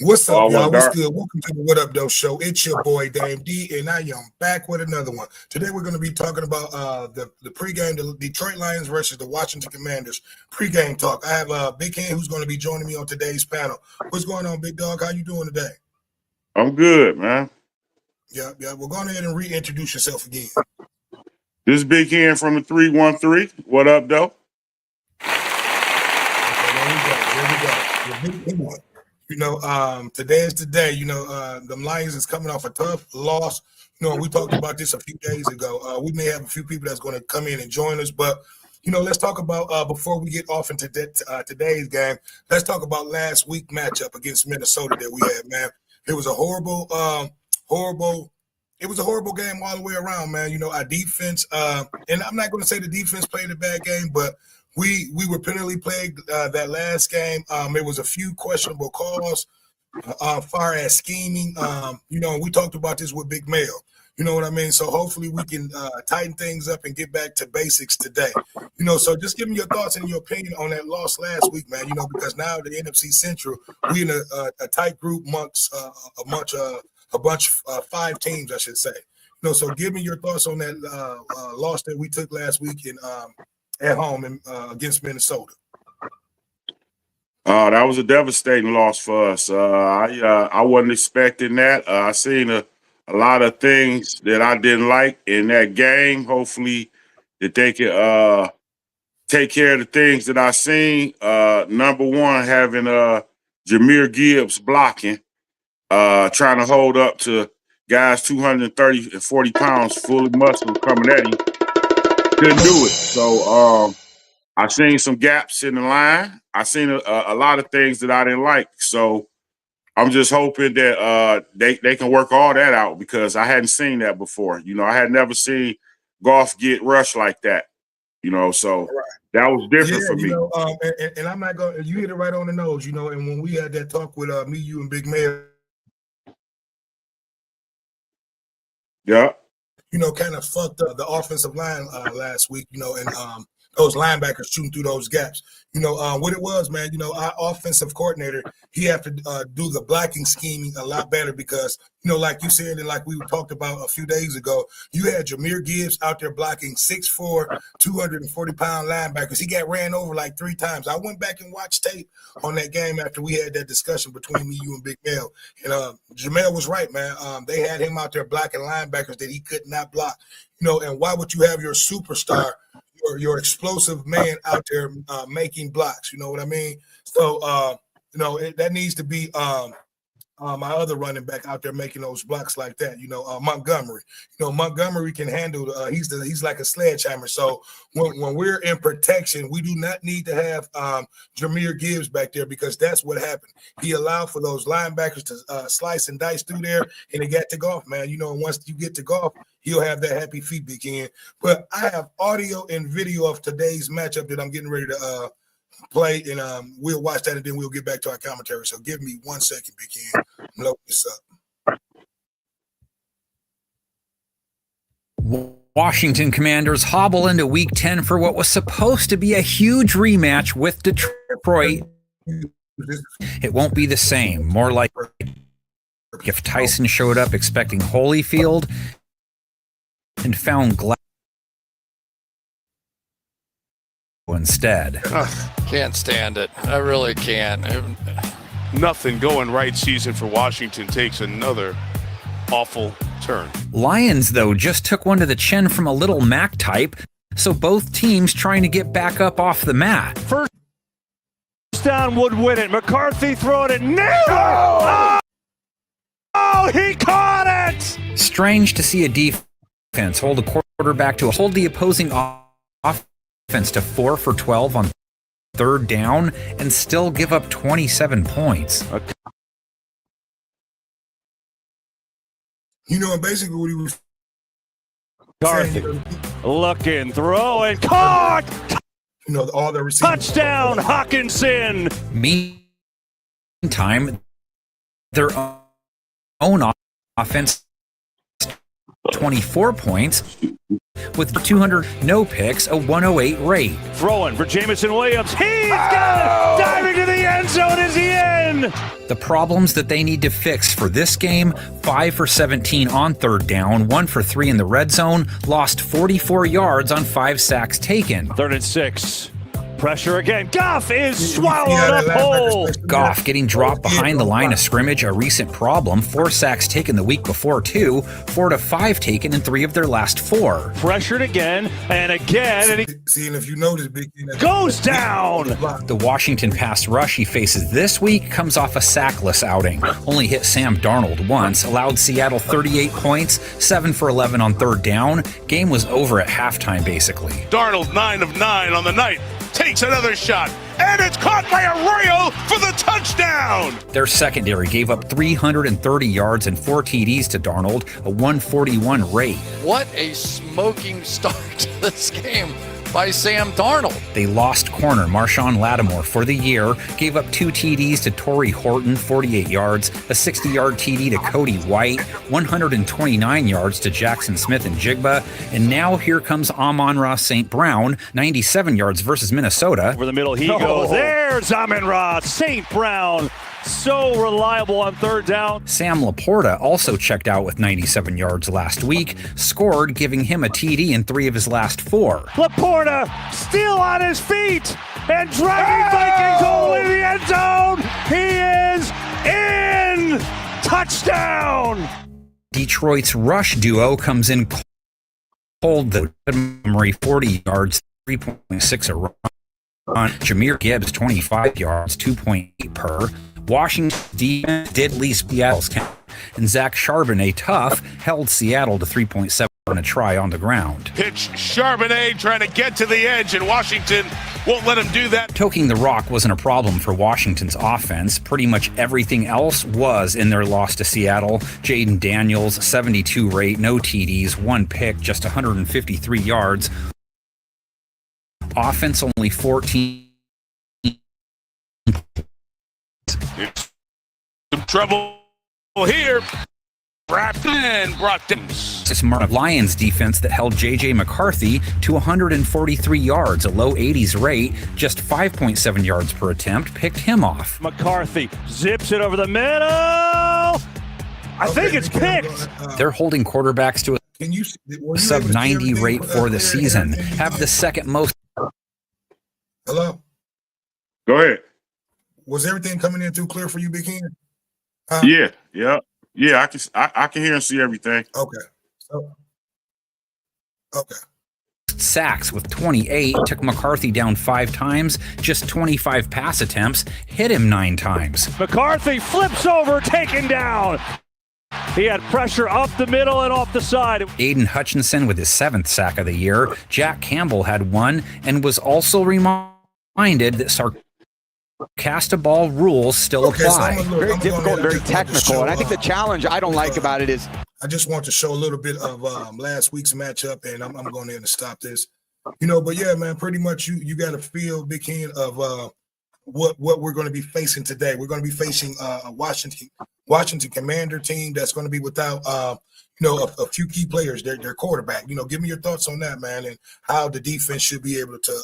What's up, Well, y'all? What's Dark. good? Welcome to the What Up Though Show. It's your boy Dame D, and I am back with another one. Today we're going to be talking about the pregame, the Detroit Lions versus the Washington Commanders pregame talk. I have Big Ken who's going to be joining me on today's panel. What's going on, Big Dog? How you doing today? I'm good, man. Yeah. Well, go ahead and reintroduce yourself again. This is Big Ken from the 313. What up, though? Okay, there we go. There we go. Today is the day. The Lions is coming off a tough loss. We talked about this a few days ago. We may have a few people that's going to come in and join us, but let's talk about before we get off into today's game. Let's talk about last week matchup against Minnesota that we had, man. It was a horrible. It was a horrible game all the way around, man. Our defense, and I'm not going to say the defense played a bad game, but we were penalty plagued that last game. It was a few questionable calls, far as scheming. We talked about this with Big Mail. You know what I mean? So hopefully we can tighten things up and get back to basics today. So just give me your thoughts and your opinion on that loss last week, man. Because now the NFC Central, we in a tight group amongst a bunch of 5 teams, I should say. So give me your thoughts on that loss that we took last week at home against Minnesota. That was a devastating loss for us. I wasn't expecting that. I seen a lot of things that I didn't like in that game. Hopefully that they can take care of the things that I seen. Number one, having Jahmyr Gibbs blocking, trying to hold up to guys 230 and 40 pounds, fully muscle coming at him. Couldn't do it. So I seen some gaps in the line. I seen a lot of things that I didn't like. So I'm just hoping that they can work all that out because I hadn't seen that before. I had never seen Goff get rushed like that. So that was different for me. And I'm not going. You hit it right on the nose. And when we had that talk with me, you, and Big Mayor. Yeah. Kind of fucked up the offensive line last week, and those linebackers shooting through those gaps. What it was, man, our offensive coordinator, he had to do the blocking scheming a lot better because, like you said, and like we talked about a few days ago, you had Jahmyr Gibbs out there blocking 6'4", 240-pound linebackers. He got ran over like 3 times. I went back and watched tape on that game after we had that discussion between me, you, and Big Mel. And Jamel was right, man. They had him out there blocking linebackers that he could not block. And why would you have your superstar, your explosive man out there making blocks? You know what I mean? So, that needs to be my other running back out there making those blocks like that. Montgomery. Montgomery can handle. He's like a sledgehammer. So when we're in protection, we do not need to have Jahmyr Gibbs back there because that's what happened. He allowed for those linebackers to slice and dice through there, and it got to Goff, man. And once you get to Goff, he'll have that happy feet begin. But I have audio and video of today's matchup that I'm getting ready to play, and we'll watch that, and then we'll get back to our commentary. So give me 1 second, Big Ken. Load this up. Washington Commanders hobble into Week 10 for what was supposed to be a huge rematch with Detroit. It won't be the same. More like if Tyson showed up expecting Holyfield and found Glass instead. Can't stand it. I really can't. Nothing going right season for Washington takes another awful turn. Lions, though, just took one to the chin from a little Mac type, so both teams trying to get back up off the mat. First down would win it. McCarthy throwing it. Nailed it! Oh, he caught it! Strange to see a defense hold a quarterback to hold the opposing offense to 4 for 12 on 3rd down and still give up 27 points. And basically what he was McCarthy looking, throwing, caught! All the receivers. Touchdown, Hawkinson! Meantime, their own offense 24 points with 200 no picks, a 108 rate. Throwing for Jamison Williams. He's got it! Diving to the end zone is the end! The problems that they need to fix for this game: 5 for 17 on third down, 1 for 3 in the red zone, lost 44 yards on 5 sacks taken. 3rd and 6. Pressure again. Goff is swallowed up whole. Goff getting dropped behind the line of scrimmage, a recent problem. 4 sacks taken the week before, too. 4 to 5 taken in 3 of their last 4. Pressured again and again, and he See, and if you notice, Big Ken, goes down. The Washington pass rush he faces this week comes off a sackless outing. Only hit Sam Darnold once, allowed Seattle 38 points, 7 for 11 on third down. Game was over at halftime, basically. Darnold 9 of 9 on the night. Takes another shot, and it's caught by Arroyo for the touchdown. Their secondary gave up 330 yards and 4 TDs to Darnold, a 141 rate. What a smoking start to this game by Sam Darnold. They lost corner Marshawn Lattimore for the year, gave up 2 TDs to Torrey Horton, 48 yards, a 60-yard TD to Cody White, 129 yards to Jackson Smith and Jigba, and now here comes Amon-Ra St. Brown, 97 yards versus Minnesota. Over the middle he goes. There's Amon-Ra St. Brown. So reliable on third down. Sam Laporta also checked out with 97 yards last week, scored, giving him a TD in 3 of his last 4. Laporta still on his feet and dragging Vikings all the way to the end zone. He is in. Touchdown. Detroit's rush duo comes in cold, though. Montgomery 40 yards, 3.6 a run. Jahmyr Gibbs 25 yards, 2.8 per. Washington defense did leave Seattle's count, and Zach Charbonnet, tough, held Seattle to 3.7 on a try on the ground. Pitch Charbonnet trying to get to the edge, and Washington won't let him do that. Toking the rock wasn't a problem for Washington's offense. Pretty much everything else was in their loss to Seattle. Jaden Daniels, 72 rate, no TDs, 1 pick, just 153 yards. Offense only 14. Some trouble here. Wrapped in, brought down. It's Lions defense that held J.J. McCarthy to 143 yards, a low 80s rate, just 5.7 yards per attempt, picked him off. McCarthy zips it over the middle. I think it's picked. They're holding quarterbacks to a sub 90 rate for the season, have the second most. Hello? Go ahead. Was everything coming in too clear for you, Big Ken? Yeah. I can hear and see everything. Okay. Sacks with 28, took McCarthy down 5 times, just 25 pass attempts, hit him 9 times. McCarthy flips over, taken down. He had pressure up the middle and off the side. Aiden Hutchinson with his 7th sack of the year. Jack Campbell had 1 and was also reminded that Sarcastaball rules still apply. Very difficult, very technical, and I think the challenge I don't like about it is I just want to show a little bit of last week's matchup, and I'm going in to stop this. But yeah, man, pretty much you got a feel, Big Ken, of what we're going to be facing today. We're going to be facing a Washington Commander team that's going to be without a few key players. Their quarterback. Give me your thoughts on that, man, and how the defense should be able to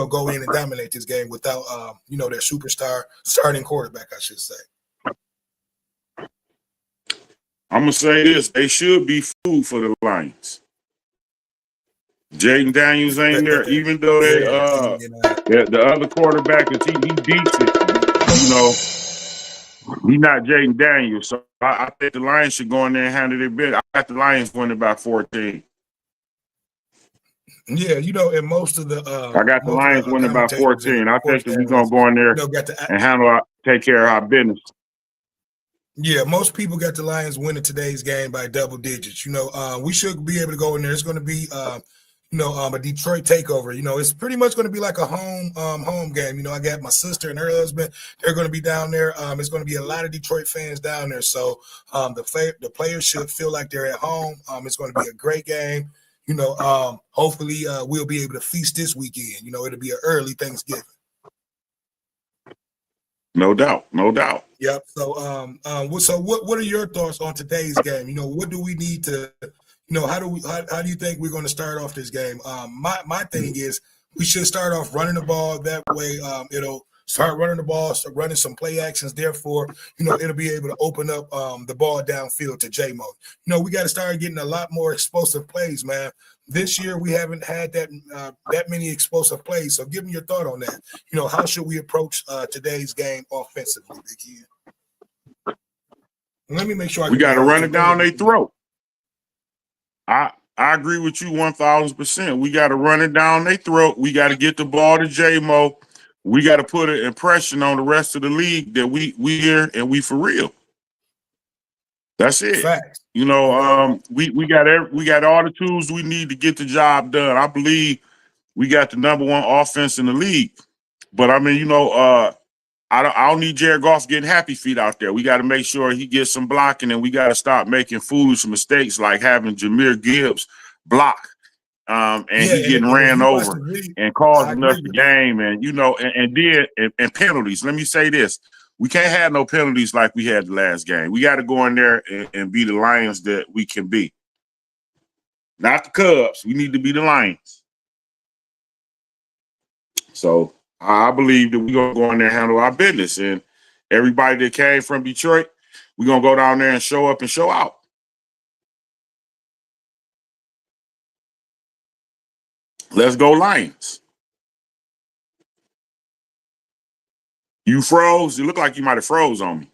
go in and dominate this game without their superstar starting quarterback, I should say. I'm gonna say this: they should be food for the Lions. Jaden Daniels ain't there, even though the other quarterback, he decent. He's not Jaden Daniels, so I think the Lions should go in there and handle their bit. I got the Lions winning by 14. Yeah, and most of the I got the Lions winning by 14. I think that we're gonna go in there and take care of our business. Yeah, most people got the Lions winning today's game by double digits. We should be able to go in there. It's going to be, a Detroit takeover. It's pretty much going to be like a home game. I got my sister and her husband. They're going to be down there. It's going to be a lot of Detroit fans down there. So the players should feel like they're at home. It's going to be a great game. Hopefully we'll be able to feast this weekend. It'll be an early Thanksgiving. No doubt. Yep. So, so what are your thoughts on today's game? What do we need to, how do you think we're going to start off this game? My thing is we should start off running the ball. That way, it'll start running the ball, start running some play actions. Therefore, it'll be able to open up the ball downfield to J-Mo. We got to start getting a lot more explosive plays, man. This year we haven't had that many explosive plays. So give me your thought on that. How should we approach today's game offensively, Big Ken? Let me make sure we got to run it down their throat. I agree with you 1,000%. We got to run it down their throat. We got to get the ball to J-Mo. We got to put an impression on the rest of the league that we here and we for real. That's it. Facts. We got all the tools we need to get the job done. I believe we got the #1 offense in the league. But I mean, I don't need Jared Goff getting happy feet out there. We got to make sure he gets some blocking, and we got to stop making foolish mistakes like having Jahmyr Gibbs block. He getting ran over and causing us the game, and penalties. Let me say this: we can't have no penalties like we had the last game. We got to go in there and be the Lions that we can be, not the Cubs. We need to be the Lions. So I believe that we're gonna go in there and handle our business, and everybody that came from Detroit, we're gonna go down there and show up and show out. Let's go Lions. You froze? You look like you might have froze on me.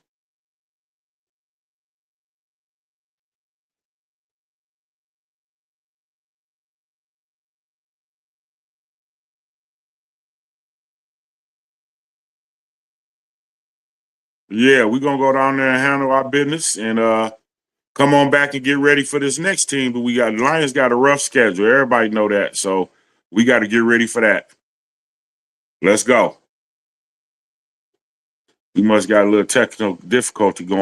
Yeah, we're going to go down there and handle our business and come on back and get ready for this next team. But the Lions got a rough schedule. Everybody know that. So we got to get ready for that. Let's go. We must got a little technical difficulty going